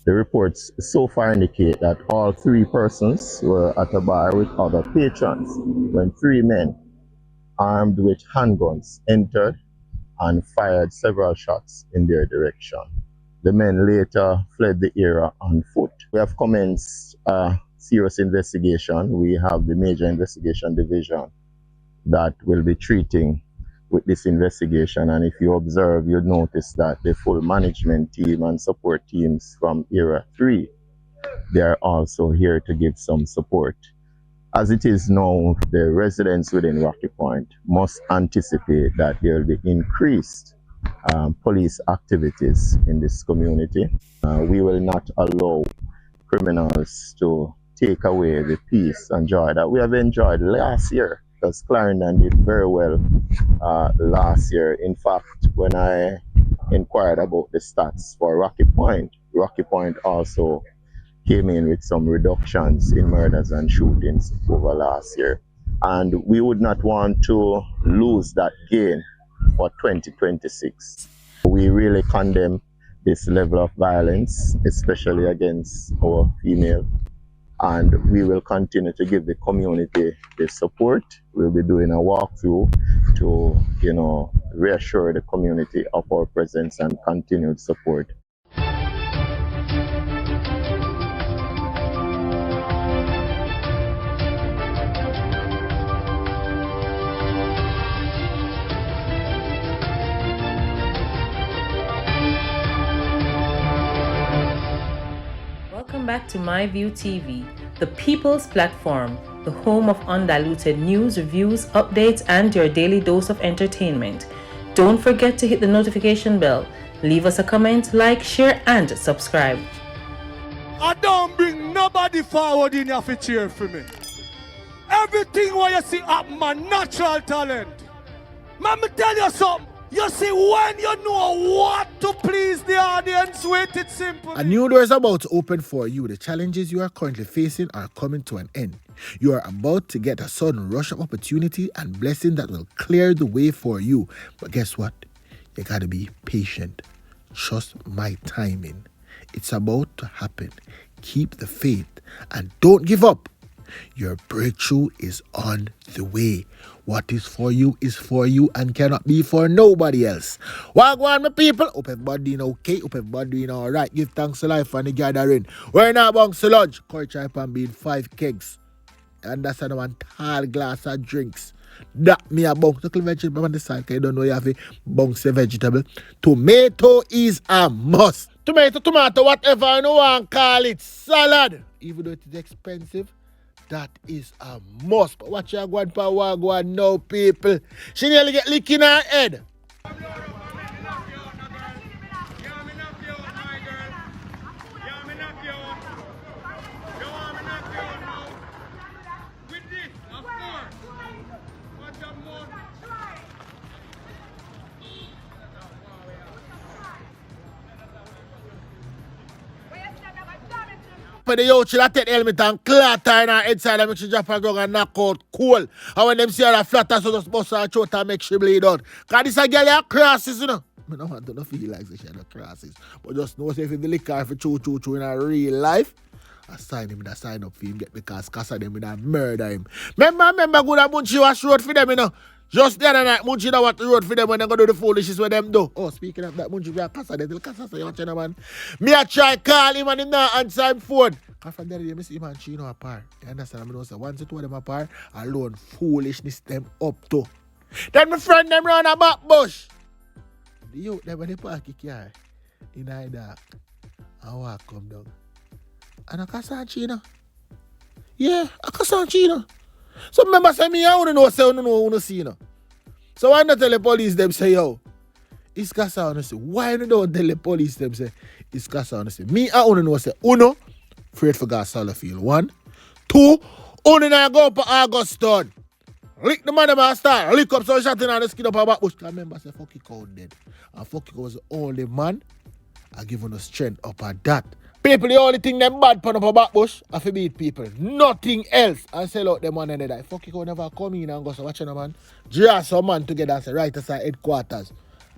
The reports so far indicate that all three persons were at a bar with other patrons when three men armed with handguns entered and fired several shots in their direction. The men later fled the area on foot. We have commenced a serious investigation. We have the Major Investigation Division that will be treating with this investigation, and if you observe, you'll notice that the full management team and support teams from Area 3, they are also here to give some support. As it is now, the residents within Rocky Point must anticipate that there will be increased police activities in this community. We will not allow criminals to take away the peace and joy that we have enjoyed last year, because Clarendon did very well last year. In fact, when I inquired about the stats for Rocky Point also came in with some reductions in murders and shootings over last year. And we would not want to lose that gain for 2026. We really condemn this level of violence, especially against our female. And we will continue to give the community the support. We'll be doing a walkthrough to, reassure the community of our presence and continued support. Welcome back to MyView TV, the people's platform, the home of undiluted news, reviews, updates, and your daily dose of entertainment. Don't forget to hit the notification bell, leave us a comment, like, share, and subscribe. I don't bring nobody forward in here to cheer for me. Everything what you see up my natural talent. Let me tell you something. You see, when you know what to please the audience with, it's simple. A new door is about to open for you. The challenges you are currently facing are coming to an end. You are about to get a sudden rush of opportunity and blessing that will clear the way for you. But guess what? You gotta be patient. Trust my timing. It's about to happen. Keep the faith and don't give up. Your breakthrough is on the way. What is for you and cannot be for nobody else. Wagwan, my people. Hope everybody doing okay. Hope everybody doing alright. Give thanks to life and the gathering. We're now amongst the lodge. Culture hype and being 5 kegs. And that's another tall glass of drinks. That me a bounce. Look at vegetable on the side. You don't know you have a bounce a vegetable. Tomato is a must. Tomato, whatever you want to call it. Salad. Even though it is expensive, that is a must. But watch your going for wagwan now, people. She nearly get lick in her head. But the yo, she'll take the helmet and clatter in her head side and make she drop her gun and knock out cool. And when them see her flatter, so just bust her throat and make she bleed out. Because this a girl have crosses, I don't want to feel like she have crosses. But just know if the liquor for true in her real life, I sign him, I sign up for him, get because of them, I murder him. Remember good that Munchie was road for them, Just the other night, Munchie know what the road for them when they go do the foolishness with them do. Oh, speaking of that, Munchie, we are Casa, they tell Casa, say, watch him, man. Me a try call him and him not answer him phone. Because from there, I see him and Chino apart. You understand? I know, so once the two of them apart, alone foolishness them up to. Then my friend them round a BackBush. The youth them when they park the car in the dark and walk come down. And I can't Chino. Yeah, I can't Chino. So remember say me, I don't know say I don't know see So why not tell the police them say yo? It's Casa on say. Why don't tell the police them say it's Casa on say? Me I don't know say uno afraid for gas Salafield. 1. 2, only now go up Auguston. Lick the man them start. Lick up some shot in and skin up a BackBush. I remember say fuck count dead. And fuck was the only man I give us strength up at that. People, the only thing them bad put up a BackBush I fi beat people. Nothing else. And sell out them one and they die. Fuck you never come in and go so watching a man. Draw some man together and say right aside headquarters.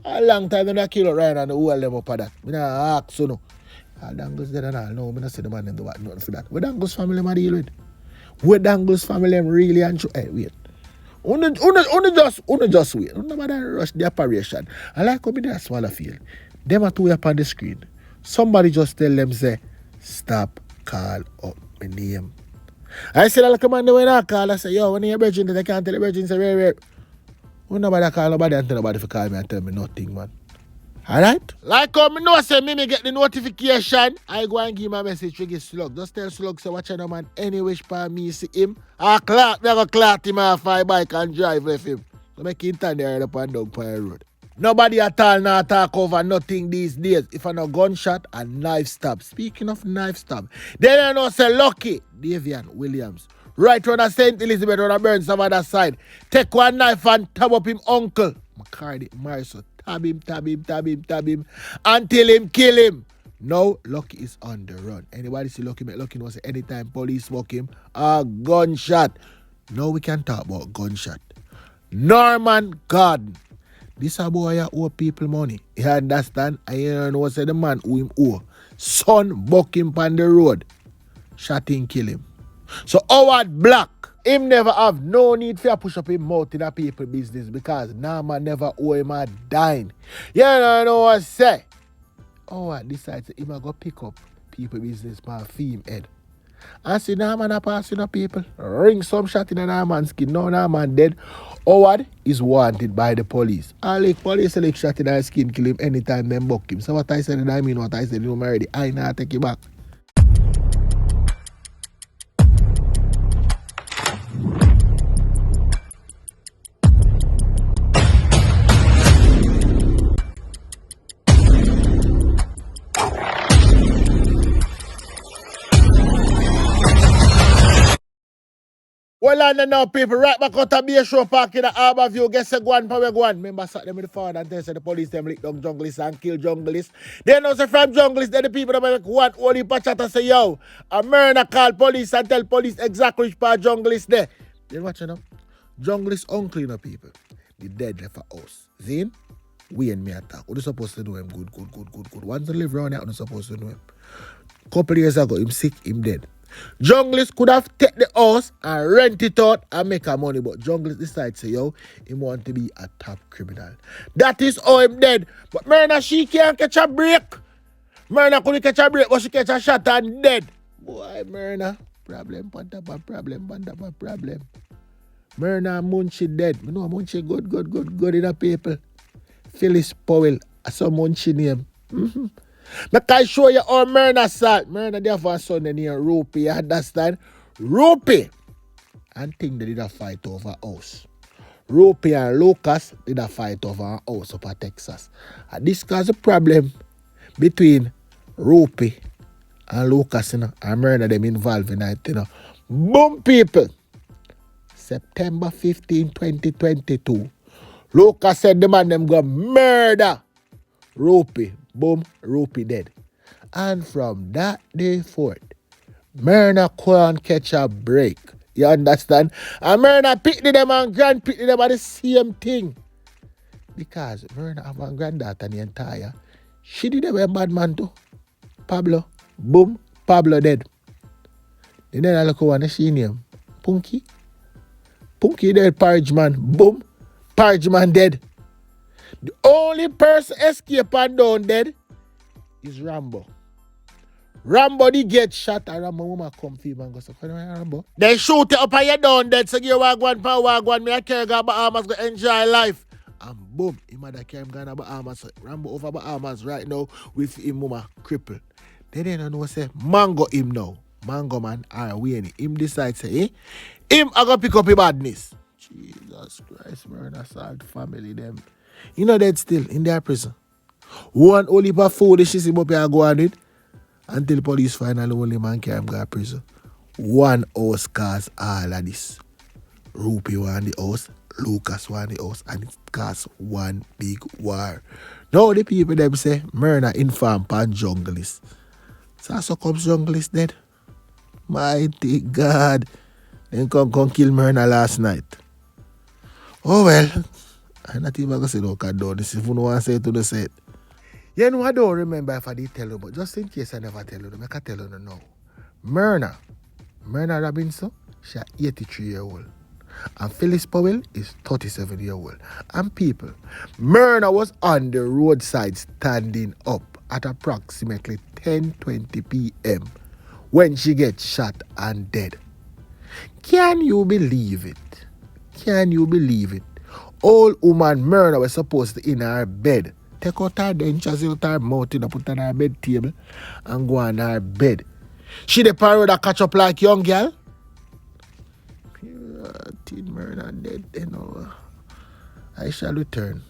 A long time when I kill out Rayon and hold them up at that. I don't ask so no. All Dangles dead and all. No, I don't see the man them do what nothing for that. What Dangles family them deal with? What Dangles family them really and hey, wait. Only just wait. Nobody rush the operation. I like how me there smaller field. Them are two up on the screen. Somebody just tell them say, stop, call up my name. I said, like a man when I call, I say, yo, when you're virgin, they can't tell the virgin, say, where. Nobody call nobody and tell nobody to call me and tell me nothing, man. Alright? Like how me know say me get the notification, I go and give my message to get Slug. Just tell Slug say watch out man any wish for me see him. I clout, me go clout him off my bike and drive with him. So make him turn there up and down the road. Nobody at all now talk over nothing these days. If I no gunshot and knife stab. Speaking of knife stab, then I know say Lucky, Davian Williams. Right on the St. Elizabeth on the Burns over that side. Take one knife and tab up him uncle. McCarty, Marso. Tab him, until him kill him. Now, Lucky is on the run. Anybody see Lucky, make Lucky know say anytime police smoke him, a gunshot. Now we can talk about gunshot. Norman Garden. This a boy who owe people money. You understand? I know say the man who him owe. Son buck him on the road. Shot him, kill him. So Howard Black, him never have no need for push up him mouth in a people business because Nama never owe him a dime. You know what I say? Howard decides him a go pick up people business by theme head. And see Nama not passing up people. Ring some shot in a Naaman's skin. No Naaman dead. Howard is wanted by the police. All the police select shot in his skin kill him anytime them buck him. So what I said and I mean what I said, you know already. I not take it back. Well, I know people right back out of Bayshore Park in the Harbour View. Guess a go on, power go on. Remember, sat them in the forward and tell the police them lick down junglists and kill junglists. They know say from junglists, then the people that make one only patch out and say, yo, a Myrna call police and tell police exactly which part junglists there. Then watch you know. Junglists unclean up people. The dead left for us. Zin, we and me attack. What are supposed to do him? Good. Once they live around here, what are supposed to do him? Couple years ago, him sick, him dead. Junglist could have take the house and rent it out and make a money, but Junglist decides say, yo, he want to be a top criminal. That is how him dead. But Myrna, she can't catch a break. Myrna couldn't catch a break, but she catch a shot and dead. Boy, Myrna, problem, problem. Myrna Munchie dead. You know Munchie good in a people. Phyllis Powell, some Munchie name. But I show you how Myrna salt. Myrna there for a son named Rupi, you understand? Rupi and thing they did a fight over house. Rupi and Lucas did a fight over a house up at Texas. And this caused a problem between Rupi and Lucas, you know, and Myrna them involved in it, you know. Boom, people. September 15, 2022. Lucas said the man them go murder Rupi. Boom, Rupi dead. And from that day forth, Myrna couldn't catch a break. You understand? And Myrna picked them and grand picked them are the same thing. Because Myrna have a granddaughter the entire. She did a bad man too. Pablo. Boom, Pablo dead. Then I look one she name. Punky. Punky dead, Parge man. Boom, Parge man dead. The only person escape and down dead is Rambo. Rambo did get shot and Rambo woman come for him and go so Rambo. They shoot it up and you down dead so you wagwan pa wagwan me I carry go Bahamas go enjoy life. And boom, him mother carry him gonna Bahamas. So Rambo over Bahamas right now with him mama crippled. They didn't know say Mango him now. Mango man are winning. Him decide say him I go pick up his badness. Jesus Christ, Myrna assault family them. You know that still in their prison. One only for food she see up here go on it until police finally only man carry him go to prison. One house cause all of this. Rupi want the house, Lucas want the house, and it cause one big war. Now the people them say Myrna inform pan junglist. So comes junglist dead. Mighty God. Then come kill Myrna last night. Oh well. I'm not even going to say no card down. This if you don't want to say it, to the set. You know, I don't remember if I did tell you, but just in case I never tell you, I can tell you now. Myrna Robinson, she's 83-year-old. And Phyllis Powell is 37-year-old. And people, Myrna was on the roadside standing up at approximately 10:20 p.m. when she gets shot and dead. Can you believe it? Can you believe it? Old woman Myrna was supposed to in her bed. Take out her dentures out her mouth and put on her bed table and go on her bed. She the parrot that catch up like young girl. Teen Myrna dead, you know. I shall return.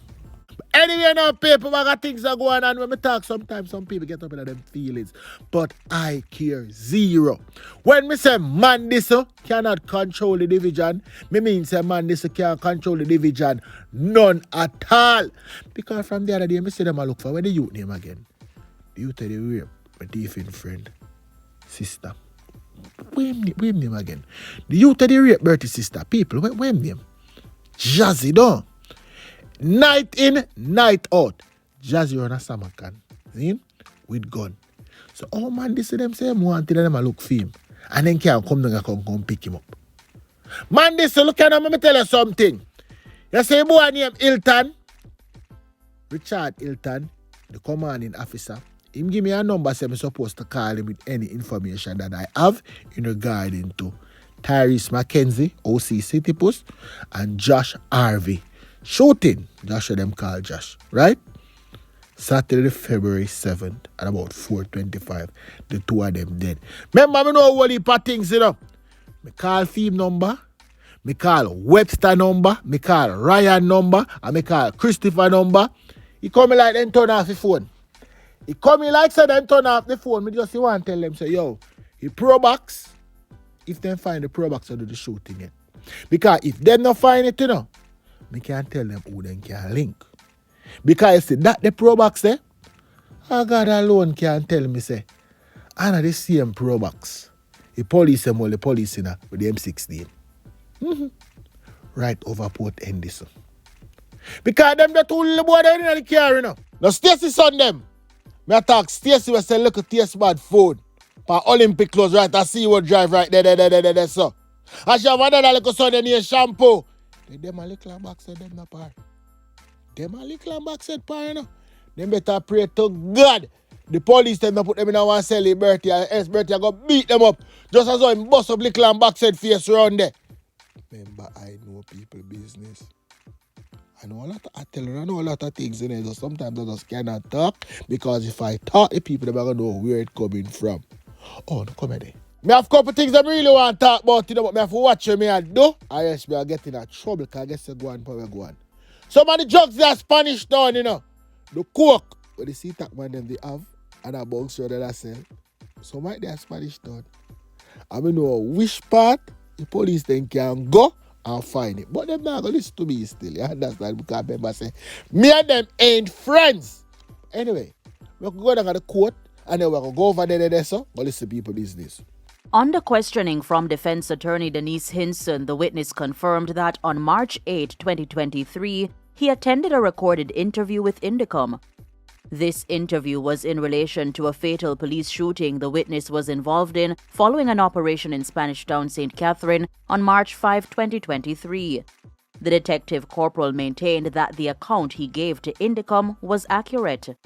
Anyway, now, people, I got things that go on when we talk. Sometimes some people get up in them feelings. But I care zero. When me say man this cannot control the division, me mean say man this can't control the division. None at all. Because from the other day, me see them a look for where the youth name again. The youth of the rape, my thieving friend, sister. Where name again? The youth of the rape, birthday sister. People, where name? Jazzy, though. Night in, night out. Jazzy run a summer can. See? With gun. So, oh man, this is them say want to them a look for him. And then can come down and come pick him up. Man, this look at him, let me tell you something. You say boy named Hilton. Richard Hilton, the commanding officer. Him give me a number, say I'm supposed to call him with any information that I have in regarding to Tyrese McKenzie, OC City Post, and Josh Harvey. Shooting, Josh them call Josh, right? Saturday, February 7th at about 4:25. The two of them dead. Remember, I know what heap of things, you know. Me call Theme number, me call Webster number, me call Rayon number, and me call Christopher number. He come like then turn off the phone. He come like say then turn off the phone. Me just want to tell them, say, yo, he pro box. If they find the pro box, I do the shooting yet. Because if them not find it, you know, me can't tell them who them can link. Because you see that the pro box there, God alone can tell me say, I know the same pro box. The police them all the police in with the M16. Right over Port Henderson. Because them the two little boy in the car, you know. Now Stacy son them. Me talk Stacy was say look at taste bad food. For Olympic clothes, right? I see you drive right there, so. I shall have another little son in here shampoo. Them a little box said them not par. Them a little box said par, you know. Them better pray to God. The police them put them in one celebrity and else birthday go beat them up. Just as how him bust up little box said face around there. Remember, I know people business. I know a lot of things in there. So sometimes I just cannot talk because if I talk, the people never gonna know where it's coming from. Oh, no comedy. Me have a couple things I really want to talk about, you know, but me have to watch me and do. I guess me are getting in trouble because I guess you go on, probably go on. Some of the drugs they are Spanish down, you know. The coke, where the sea tack man them they have, and a box that I sell. So might they are Spanish down. I mean know which part the police then can go and find it. But them not gonna listen to me still. You understand? Because I remember say, me and them ain't friends. Anyway, we can go down to the court and then we're gonna go over there, so go listen to people business. Under questioning from defense attorney Denise Hinson, the witness confirmed that on March 8, 2023, he attended a recorded interview with Indicom. This interview was in relation to a fatal police shooting the witness was involved in following an operation in Spanish Town, St. Catherine on March 5, 2023. The detective corporal maintained that the account he gave to Indicom was accurate.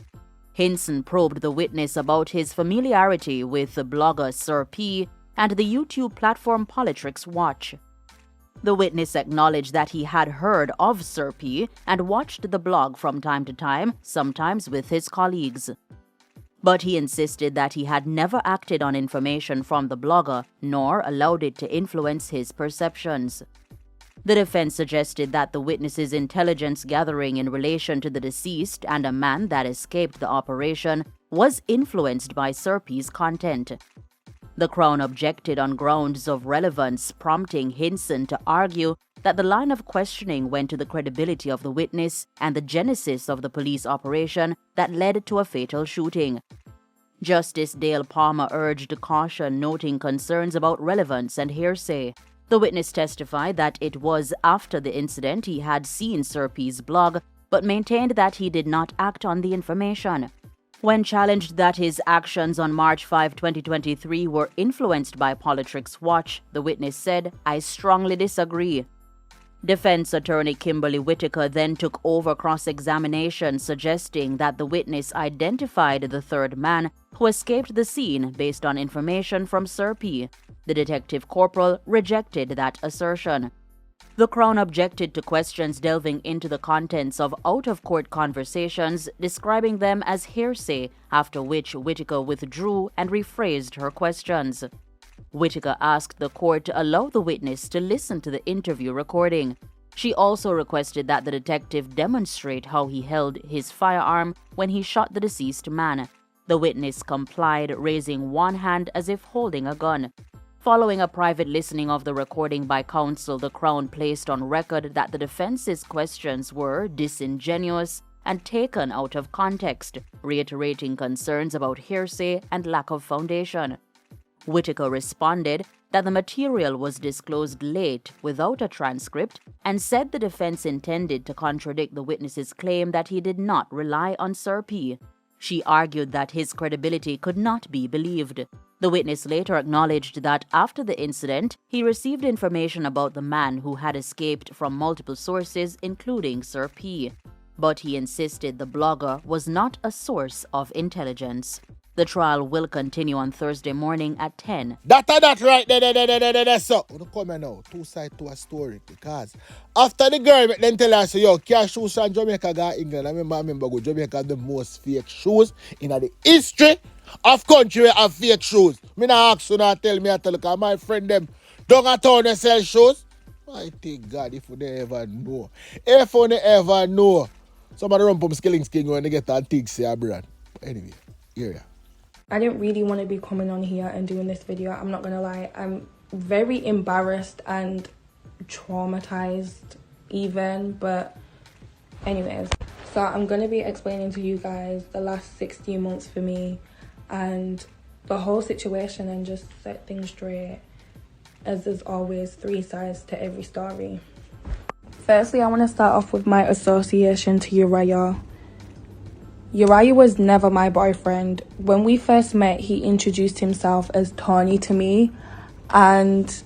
Hinson probed the witness about his familiarity with the blogger Sir P and the YouTube platform Politrix Watch. The witness acknowledged that he had heard of Sir P and watched the blog from time to time, sometimes with his colleagues. But he insisted that he had never acted on information from the blogger, nor allowed it to influence his perceptions. The defense suggested that the witness's intelligence gathering in relation to the deceased and a man that escaped the operation was influenced by Sir P's content. The Crown objected on grounds of relevance, prompting Hinson to argue that the line of questioning went to the credibility of the witness and the genesis of the police operation that led to a fatal shooting. Justice Dale Palmer urged caution, noting concerns about relevance and hearsay. The witness testified that it was after the incident he had seen Sir P's blog, but maintained that he did not act on the information. When challenged that his actions on March 5, 2023 were influenced by Politrix Watch, the witness said, "I strongly disagree." Defense attorney Kimberly Whitaker then took over cross-examination, suggesting that the witness identified the third man who escaped the scene based on information from Sir P. The detective corporal rejected that assertion. The Crown objected to questions delving into the contents of out-of-court conversations, describing them as hearsay, after which Whitaker withdrew and rephrased her questions. Whitaker asked the court to allow the witness to listen to the interview recording. She also requested that the detective demonstrate how he held his firearm when he shot the deceased man. The witness complied, raising one hand as if holding a gun. Following a private listening of the recording by counsel, the Crown placed on record that the defense's questions were disingenuous and taken out of context, reiterating concerns about hearsay and lack of foundation. Whitaker responded that the material was disclosed late without a transcript and said the defense intended to contradict the witness's claim that he did not rely on Sir P. She argued that his credibility could not be believed. The witness later acknowledged that after the incident, he received information about the man who had escaped from multiple sources, including Sir P. But he insisted the blogger was not a source of intelligence. The trial will continue on Thursday morning at 10. That right there. So, we don't come here now. Two sides to a story. Because after the girl then tell us, yo, cash shoes from Jamaica go England. I remember go Jamaica have the most fake shoes in the history of country where have fake shoes. Me not ask you not tell me, I tell you, because my friend them down a town they sell shoes. I thank God if you never know. If you never know. Somebody run from Skilling King when they get antiques here, brand. Anyway, here ya. I didn't really want to be coming on here and doing this video. I'm not going to lie. I'm very embarrassed and traumatized even. But anyways, so I'm going to be explaining to you guys the last 16 months for me and the whole situation and just set things straight, as there's always three sides to every story. Firstly, I want to start off with my association to Uriah. Uriah was never my boyfriend. When we first met, he introduced himself as Tony to me, and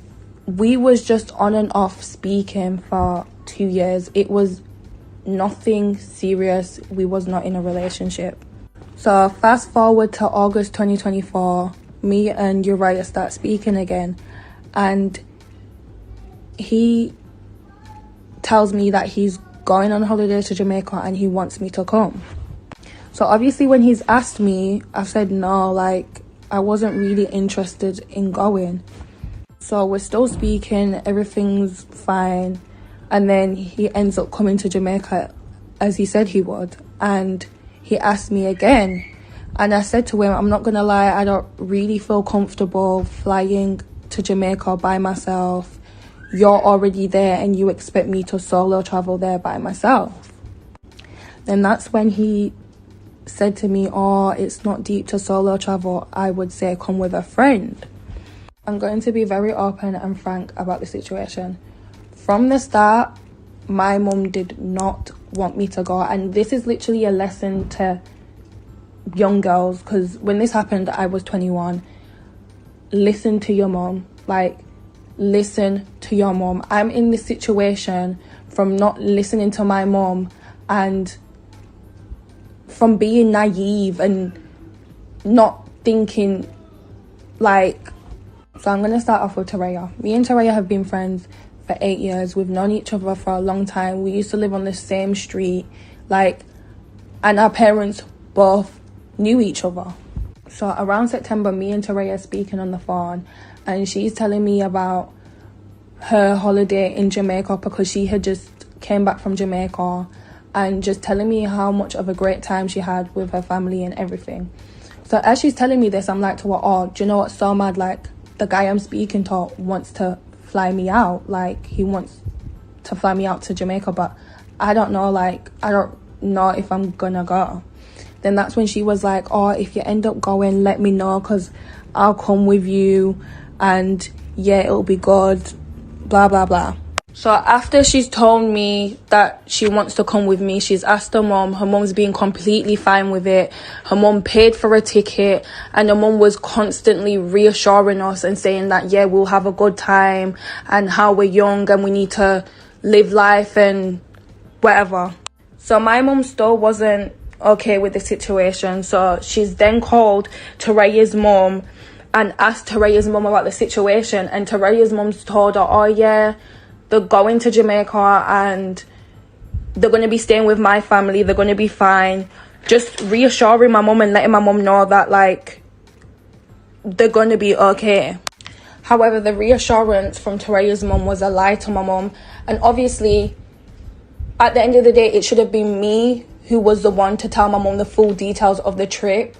we was just on and off speaking for 2 years. It was nothing serious. We was not in a relationship. So fast forward to August 2024, me and Uriah start speaking again, and he tells me that he's going on holiday to Jamaica and he wants me to come. So obviously when he's asked me, I've said no, like I wasn't really interested in going. So we're still speaking, everything's fine. And then he ends up coming to Jamaica as he said he would. And he asked me again. And I said to him, I'm not going to lie, I don't really feel comfortable flying to Jamaica by myself. You're already there and you expect me to solo travel there by myself. Then that's when he said to me, oh, it's not deep to solo travel. I would say come with a friend. I'm going to be very open and frank about the situation. From the start, my mum did not want me to go. And this is literally a lesson to young girls, because when this happened, I was 21. Listen to your mum. Like, listen to your mum. I'm in this situation from not listening to my mum and from being naive and not thinking like. So I'm going to start off with Taraya. Me and Taraya have been friends for 8 years. We've known each other for a long time. We used to live on the same street, and our parents both knew each other. So around September, me and Taraya are speaking on the phone, and she's telling me about her holiday in Jamaica because she had just came back from Jamaica, and just telling me how much of a great time she had with her family and everything. So as she's telling me this, I'm like to her, oh, do you know what's so mad? Like, the guy I'm speaking to wants to fly me out. Like, he wants to fly me out to Jamaica, but I don't know, I don't know if I'm gonna go. Then that's when she was like, oh, if you end up going, let me know, because I'll come with you, and yeah, it'll be good, blah, blah, blah. So after she's told me that she wants to come with me, she's asked her mum. Her mum's been completely fine with it. Her mum paid for a ticket, and her mum was constantly reassuring us and saying that, yeah, we'll have a good time and how we're young and we need to live life and whatever. So my mum still wasn't okay with the situation. So she's then called Taraya's mum and asked Taraya's mum about the situation. And Taraya's mum's told her, oh yeah, they're going to Jamaica and they're going to be staying with my family. They're going to be fine. Just reassuring my mum and letting my mum know that, like, they're going to be okay. However, the reassurance from Taraya's mum was a lie to my mum. And obviously, at the end of the day, it should have been me who was the one to tell my mum the full details of the trip.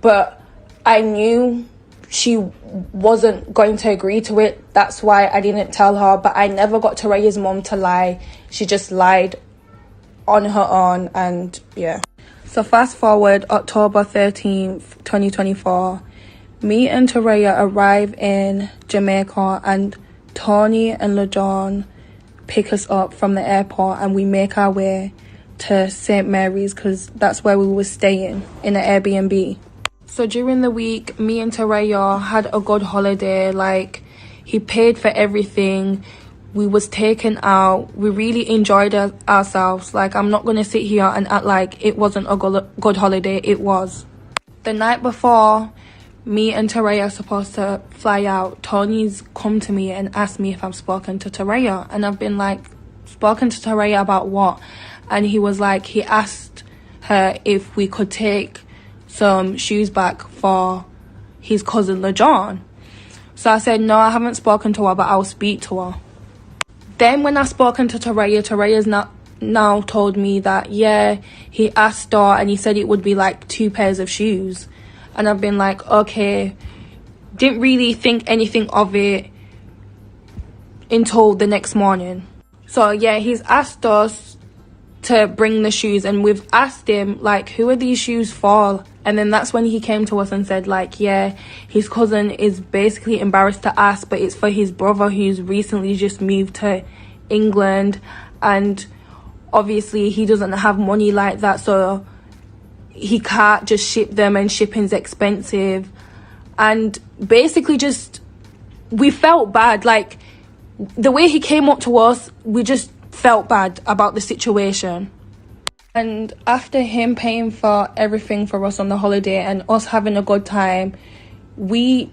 But I knew she wasn't going to agree to it. That's why I didn't tell her. But I never got Taraya's mum to lie. She just lied on her own, and yeah. So fast forward October 13th, 2024. Me and Taraya arrive in Jamaica, and Tony and LeJohn pick us up from the airport, and we make our way to St. Mary's because that's where we were staying, in an Airbnb. So during the week, me and Taraya had a good holiday. Like, he paid for everything. We was taken out. We really enjoyed ourselves. Like, I'm not going to sit here and act like it wasn't a good holiday. It was. The night before me and Taraya are supposed to fly out, Tony's come to me and asked me if I've spoken to Taraya. And I've been like, spoken to Taraya about what? And he was like, he asked her if we could take some shoes back for his cousin LeJohn. So I said, no, I haven't spoken to her, but I'll speak to her. Then when I spoken to Taraya, Taraya's now told me that, yeah, he asked her and he said it would be like 2 pairs of shoes. And I've been like, okay, didn't really think anything of it until the next morning. So yeah, he's asked us to bring the shoes, and we've asked him, like, who are these shoes for? And then that's when he came to us and said, like, yeah, his cousin is basically embarrassed to ask, but it's for his brother who's recently just moved to England, and obviously he doesn't have money like that, so he can't just ship them, and shipping's expensive. And basically just, we felt bad. Like, the way he came up to us, we just felt bad about the situation. And after him paying for everything for us on the holiday and us having a good time, we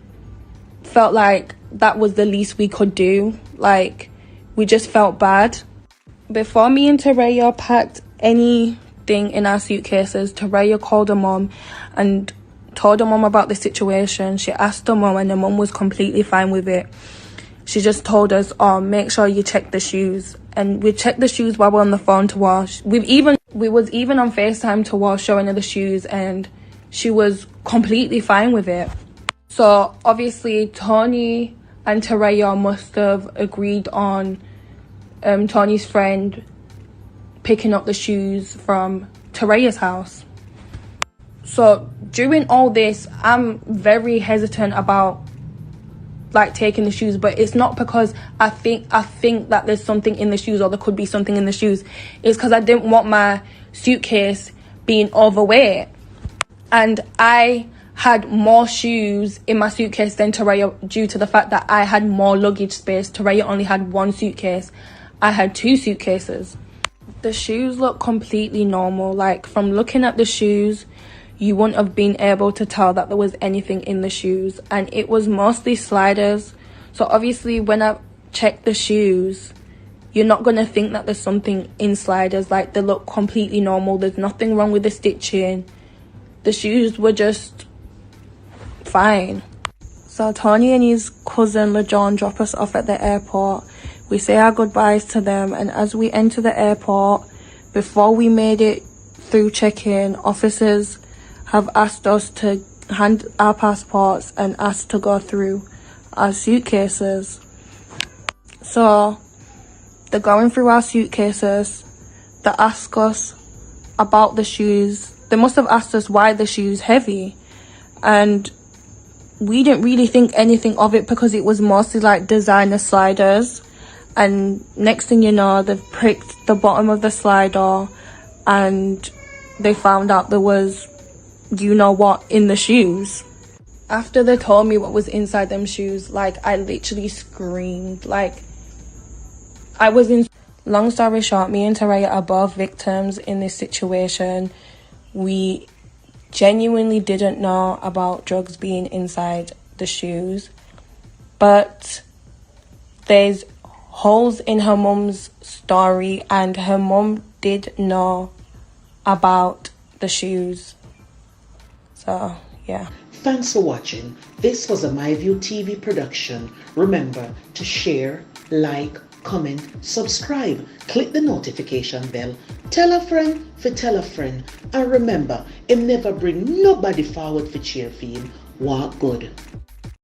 felt like that was the least we could do. Like, we just felt bad. Before me and Taraya packed anything in our suitcases, Taraya called her mum and told her mum about the situation. She asked her mum, and her mum was completely fine with it. She just told us, oh, make sure you check the shoes. And we checked the shoes while we're on the phone to wash. We was even on FaceTime to wash, showing her the shoes, and she was completely fine with it. So obviously Tony and Taraya must have agreed on Tony's friend picking up the shoes from Taraya's house. So during all this, I'm very hesitant about like taking the shoes, but it's not because I think that there's something in the shoes, or there could be something in the shoes. It's because I didn't want my suitcase being overweight, and I had more shoes in my suitcase than Taraya due to the fact that I had more luggage space. Taraya only had 1 suitcase. I had 2 suitcases. The shoes look completely normal. Like, from looking at the shoes, you wouldn't have been able to tell that there was anything in the shoes, and it was mostly sliders. So obviously when I checked the shoes, you're not going to think that there's something in sliders. Like, they look completely normal. There's nothing wrong with the stitching. The shoes were just fine. So Tony and his cousin LeJohn drop us off at the airport. We say our goodbyes to them, and as we enter the airport, before we made it through check-in, officers have asked us to hand our passports and asked to go through our suitcases. So they're going through our suitcases. They ask us about the shoes. They must have asked us why the shoes heavy, and we didn't really think anything of it because it was mostly like designer sliders, And next thing you know, they've pricked the bottom of the slider and they found out there was, you know what, in the shoes. After they told me what was inside them shoes, like, I literally screamed. Like, I was in... Long story short, me and Taraya are both victims in this situation. We genuinely didn't know about drugs being inside the shoes. But there's holes in her mum's story, and her mum did know about the shoes. So, yeah. Thanks for watching. This was a MyView TV production. Remember to share, like, comment, subscribe, click the notification bell, tell a friend for tell a friend, and remember, it never bring nobody forward for cheer for him. Walk good.